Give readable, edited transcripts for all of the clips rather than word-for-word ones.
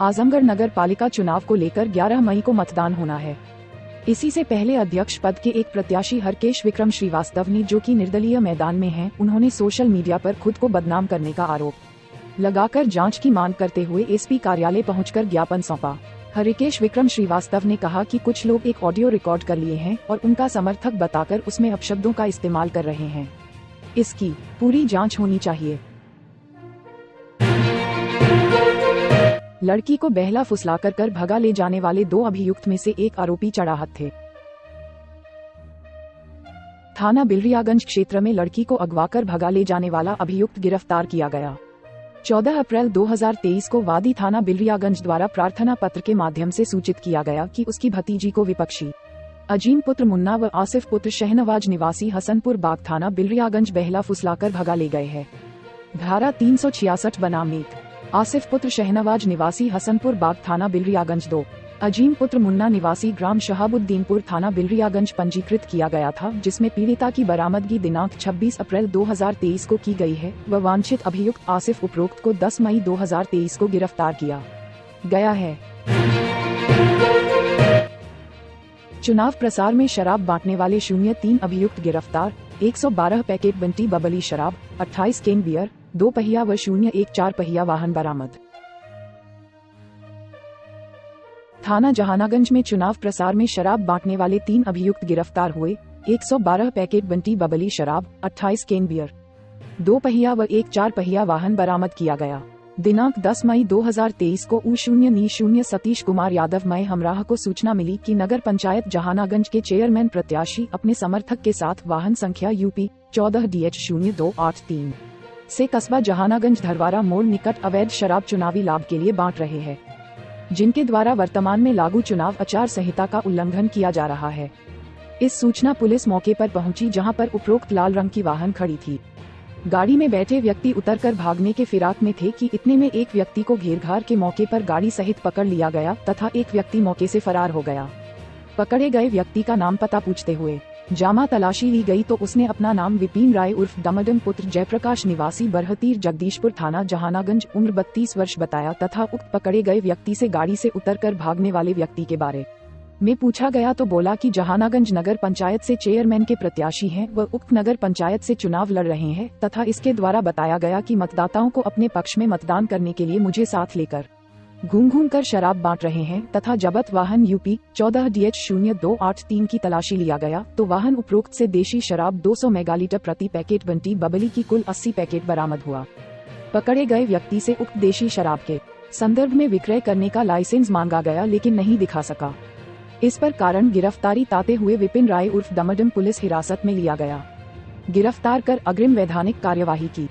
आजमगढ़ नगर पालिका चुनाव को लेकर 11 मई को मतदान होना है। इसी से पहले अध्यक्ष पद के एक प्रत्याशी हरकेश विक्रम श्रीवास्तव ने, जो कि निर्दलीय मैदान में हैं, उन्होंने सोशल मीडिया पर खुद को बदनाम करने का आरोप लगाकर जांच की मांग करते हुए एसपी कार्यालय पहुंचकर ज्ञापन सौंपा। हरकेश विक्रम श्रीवास्तव ने कहा कि कुछ लोग एक ऑडियो रिकॉर्ड कर लिए हैं और उनका समर्थक बताकर उसमें अपशब्दों का इस्तेमाल कर रहे हैं। इसकी पूरी जांच होनी चाहिए। लड़की को बहला फुसलाकर कर भगा ले जाने वाले 2 अभियुक्त में से एक आरोपी चढ़ाहट थे। थाना बिलरियागंज क्षेत्र में लड़की को अगवाकर भगा ले जाने वाला अभियुक्त गिरफ्तार किया गया। 14 अप्रैल 2023 को वादी थाना बिलरियागंज द्वारा प्रार्थना पत्र के माध्यम से सूचित किया गया कि उसकी भतीजी को विपक्षी अजीम पुत्र मुन्ना व आसिफ पुत्र शहनवाज निवासी हसनपुर बाग थाना बिलरियागंज बहला फुसलाकर भगा ले गए हैं। धारा 366 बनाम 1 आसिफ पुत्र शहनवाज निवासी हसनपुर बाग थाना बिलरियागंज 2 अजीम पुत्र मुन्ना निवासी ग्राम शहाबुद्दीनपुर थाना बिलरियागंज पंजीकृत किया गया था, जिसमें पीड़िता की बरामदगी दिनांक 26 अप्रैल 2023 को की गई है व वांछित अभियुक्त आसिफ उपरोक्त को 10 मई 2023 को गिरफ्तार किया गया है। चुनाव प्रसार में शराब बांटने वाले 03 अभियुक्त गिरफ्तार। 112 पैकेट बंटी बबली शराब, 28 केन बियर, 2 पहिया व 01 4 पहिया वाहन बरामद। थाना जहानागंज में चुनाव प्रसार में शराब बांटने वाले 3 अभियुक्त गिरफ्तार हुए। 112 पैकेट बंटी बबली शराब, 28 केन बियर, 2 पहिया व 1 4 पहिया वाहन बरामद किया गया। दिनांक 10 मई 2023 को U0 सतीश कुमार यादव मई हमराह को सूचना मिली कि नगर पंचायत जहानागंज के चेयरमैन प्रत्याशी अपने समर्थक के साथ वाहन संख्या UP 14 DH 0283 से कस्बा जहानागंज धरवारा मोड़ निकट अवैध शराब चुनावी लाभ के लिए बांट रहे हैं, जिनके द्वारा वर्तमान में लागू चुनाव आचार संहिता का उल्लंघन किया जा रहा है। इस सूचना पुलिस मौके पर पहुंची, जहां पर उपरोक्त लाल रंग की वाहन खड़ी थी। गाड़ी में बैठे व्यक्ति उतरकर भागने के फिराक में थे कि इतने में एक व्यक्ति को घेरघार के मौके पर गाड़ी सहित पकड़ लिया गया तथा एक व्यक्ति मौके से फरार हो गया। पकड़े गए व्यक्ति का नाम पता पूछते हुए जामा तलाशी ली गई तो उसने अपना नाम विपिन राय उर्फ दमदम पुत्र जयप्रकाश निवासी बरहतीर जगदीशपुर थाना जहानागंज उम्र 32 वर्ष बताया तथा उक्त पकड़े गए व्यक्ति से गाड़ी से उतरकर भागने वाले व्यक्ति के बारे में पूछा गया तो बोला कि जहानागंज नगर पंचायत से चेयरमैन के प्रत्याशी हैं व उक्त नगर पंचायत से चुनाव लड़ रहे हैं तथा इसके द्वारा बताया गया कि मतदाताओं को अपने पक्ष में मतदान करने के लिए मुझे साथ लेकर घूम कर शराब बांट रहे हैं तथा जब्त वाहन UP 14 DH 0283 की तलाशी लिया गया तो वाहन उपरोक्त से देशी शराब 200 मेगालीटर प्रति पैकेट बंटी बबली की कुल 80 पैकेट बरामद हुआ। पकड़े गए व्यक्ति से उक्त देशी शराब के संदर्भ में विक्रय करने का लाइसेंस मांगा गया, लेकिन नहीं दिखा सका। इस पर कारण गिरफ्तारी ताते हुए विपिन राय उर्फ दमदम पुलिस हिरासत में लिया गया। गिरफ्तार कर अग्रिम वैधानिक कार्यवाही की।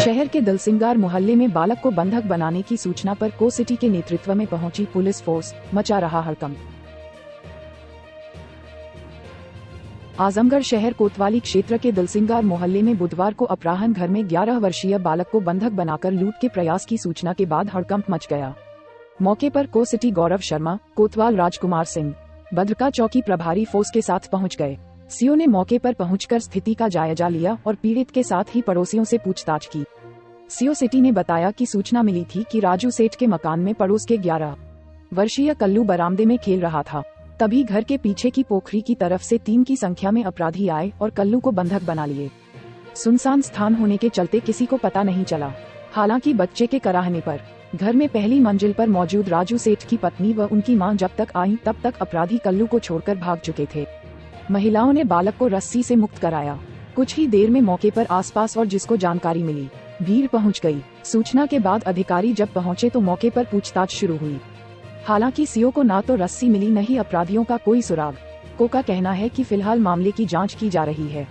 शहर के दलसिंगार मोहल्ले में बालक को बंधक बनाने की सूचना पर को सिटी के नेतृत्व में पहुंची पुलिस फोर्स, मचा रहा हड़कंप। आजमगढ़ शहर कोतवाली क्षेत्र के दलसिंगार मोहल्ले में बुधवार को अपराह्न घर में 11 वर्षीय बालक को बंधक बनाकर लूट के प्रयास की सूचना के बाद हड़कंप मच गया। मौके पर को सिटी गौरव शर्मा, कोतवाल राजकुमार सिंह, भद्रका चौकी प्रभारी फोर्स के साथ पहुंच गए। सीओ ने मौके पर पहुंचकर स्थिति का जायजा लिया और पीड़ित के साथ ही पड़ोसियों से पूछताछ की। सीओ सिटी ने बताया कि सूचना मिली थी कि राजू सेठ के मकान में पड़ोस के 11 वर्षीय कल्लू बरामदे में खेल रहा था। तभी घर के पीछे की पोखरी की तरफ से 3 की संख्या में अपराधी आए और कल्लू को बंधक बना लिए। सुनसान स्थान होने के चलते किसी को पता नहीं चला। हालांकि बच्चे के कराहने पर घर में पहली मंजिल पर मौजूद राजू सेठ की पत्नी व उनकी मां जब तक आई तब तक अपराधी कल्लू को छोड़कर भाग चुके थे। महिलाओं ने बालक को रस्सी से मुक्त कराया। कुछ ही देर में मौके पर आसपास और जिसको जानकारी मिली भीड़ पहुंच गई। सूचना के बाद अधिकारी जब पहुंचे तो मौके पर पूछताछ शुरू हुई। हालांकि सीओ को ना तो रस्सी मिली, न ही अपराधियों का कोई सुराग। को का कहना है कि फिलहाल मामले की जांच की जा रही है।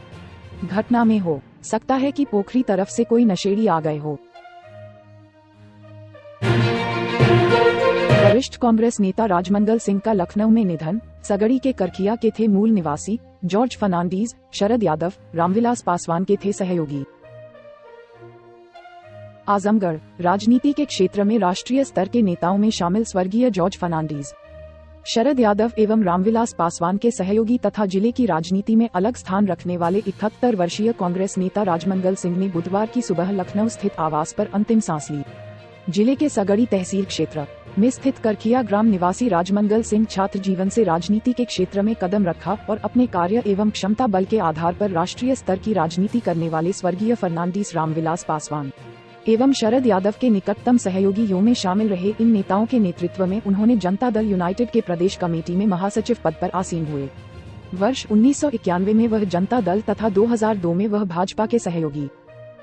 घटना में हो सकता है कि पोखरी तरफ से कोई नशेड़ी आ गए हो। वरिष्ठ कांग्रेस नेता राजमंगल सिंह का लखनऊ में निधन। सगड़ी के करखिया के थे मूल निवासी। जॉर्ज फर्नांडीज, शरद यादव, रामविलास पासवान के थे सहयोगी। आजमगढ़ राजनीति के क्षेत्र में राष्ट्रीय स्तर के नेताओं में शामिल स्वर्गीय जॉर्ज फर्नांडीज, शरद यादव एवं रामविलास पासवान के सहयोगी तथा जिले की राजनीति में अलग स्थान रखने वाले 71 वर्षीय कांग्रेस नेता राजमंगल सिंह ने बुधवार की सुबह लखनऊ स्थित आवास पर अंतिम सांस ली। जिले के सगड़ी तहसील क्षेत्र में स्थित करखिया ग्राम निवासी राजमंगल सिंह छात्र जीवन से राजनीति के क्षेत्र में कदम रखा और अपने कार्य एवं क्षमता बल के आधार पर राष्ट्रीय स्तर की राजनीति करने वाले स्वर्गीय फर्नांडीस रामविलास पासवान एवं शरद यादव के निकटतम सहयोगियों में शामिल रहे इन नेताओं के नेतृत्व में उन्होंने जनता दल यूनाइटेड के प्रदेश कमेटी में महासचिव पद पर आसीन हुए। वर्ष 1991 में वह जनता दल तथा 2002 में वह भाजपा के सहयोगी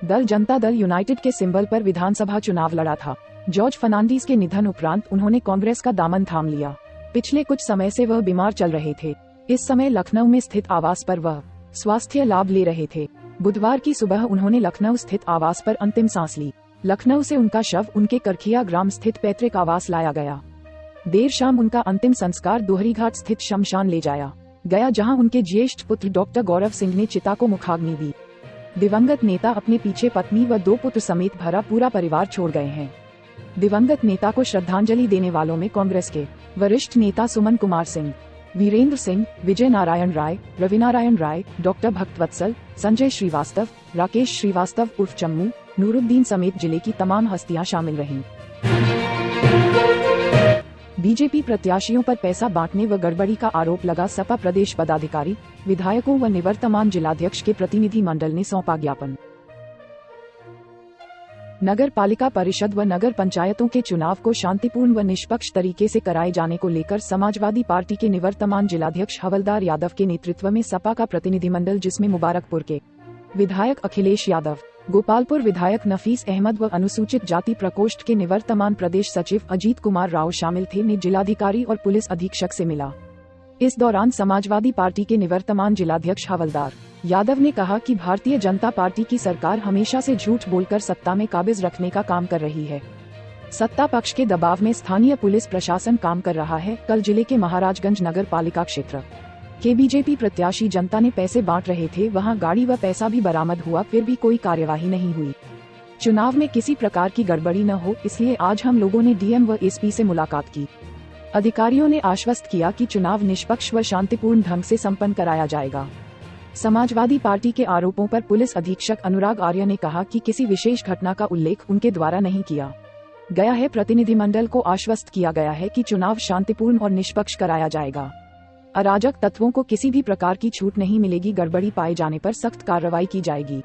दल जनता दल यूनाइटेड के सिंबल पर विधानसभा चुनाव लड़ा था। जॉर्ज फर्नांडीस के निधन उपरांत उन्होंने कांग्रेस का दामन थाम लिया। पिछले कुछ समय से वह बीमार चल रहे थे। इस समय लखनऊ में स्थित आवास पर वह स्वास्थ्य लाभ ले रहे थे। बुधवार की सुबह उन्होंने लखनऊ स्थित आवास पर अंतिम सांस ली। लखनऊ से उनका शव उनके करखिया ग्राम स्थित पैतृक आवास लाया गया। देर शाम उनका अंतिम संस्कार दोहरीघाट स्थित शमशान ले जाया गया, जहां उनके ज्येष्ठ पुत्र डॉक्टर गौरव सिंह ने चिता को मुखाग्नि दी। दिवंगत नेता अपने पीछे पत्नी व 2 पुत्र समेत भरा पूरा परिवार छोड़ गए हैं। दिवंगत नेता को श्रद्धांजलि देने वालों में कांग्रेस के वरिष्ठ नेता सुमन कुमार सिंह, वीरेंद्र सिंह, विजय नारायण राय, रविनारायण राय, डॉक्टर भक्तवत्सल, संजय श्रीवास्तव, राकेश श्रीवास्तव उर्फ चम्मू, नूरुद्दीन समेत जिले की तमाम हस्तियां शामिल रहीं। बीजेपी प्रत्याशियों पर पैसा बांटने व गड़बड़ी का आरोप लगा सपा प्रदेश पदाधिकारी, विधायकों व निवर्तमान जिलाध्यक्ष के प्रतिनिधि मंडल ने सौंपा ज्ञापन। नगर पालिका परिषद व नगर पंचायतों के चुनाव को शांतिपूर्ण व निष्पक्ष तरीके से कराए जाने को लेकर समाजवादी पार्टी के निवर्तमान जिलाध्यक्ष हवलदार यादव के नेतृत्व में सपा का प्रतिनिधिमंडल, जिसमें मुबारकपुर के विधायक अखिलेश यादव, गोपालपुर विधायक नफीस अहमद व अनुसूचित जाति प्रकोष्ठ के निवर्तमान प्रदेश सचिव अजीत कुमार राव शामिल थे, ने जिलाधिकारी और पुलिस अधीक्षक से मिला। इस दौरान समाजवादी पार्टी के निवर्तमान जिलाध्यक्ष हवलदार यादव ने कहा कि भारतीय जनता पार्टी की सरकार हमेशा से झूठ बोलकर सत्ता में काबिज रखने का काम कर रही है। सत्ता पक्ष के दबाव में स्थानीय पुलिस प्रशासन काम कर रहा है। कल जिले के महाराजगंज नगर पालिका क्षेत्र के बीजेपी प्रत्याशी जनता ने पैसे बांट रहे थे, वहां गाड़ी व पैसा भी बरामद हुआ, फिर भी कोई कार्यवाही नहीं हुई। चुनाव में किसी प्रकार की गड़बड़ी न हो, इसलिए आज हम लोगों ने डीएम व एसपी से मुलाकात की। अधिकारियों ने आश्वस्त किया कि चुनाव निष्पक्ष व शांतिपूर्ण ढंग से संपन्न कराया जाएगा। समाजवादी पार्टी के आरोपों पर पुलिस अधीक्षक अनुराग आर्य ने कहा कि किसी विशेष घटना का उल्लेख उनके द्वारा नहीं किया गया है। प्रतिनिधिमंडल को आश्वस्त किया गया है कि चुनाव शांतिपूर्ण और निष्पक्ष कराया जाएगा। अराजक तत्वों को किसी भी प्रकार की छूट नहीं मिलेगी। गड़बड़ी पाए जाने पर सख्त कार्रवाई की जाएगी।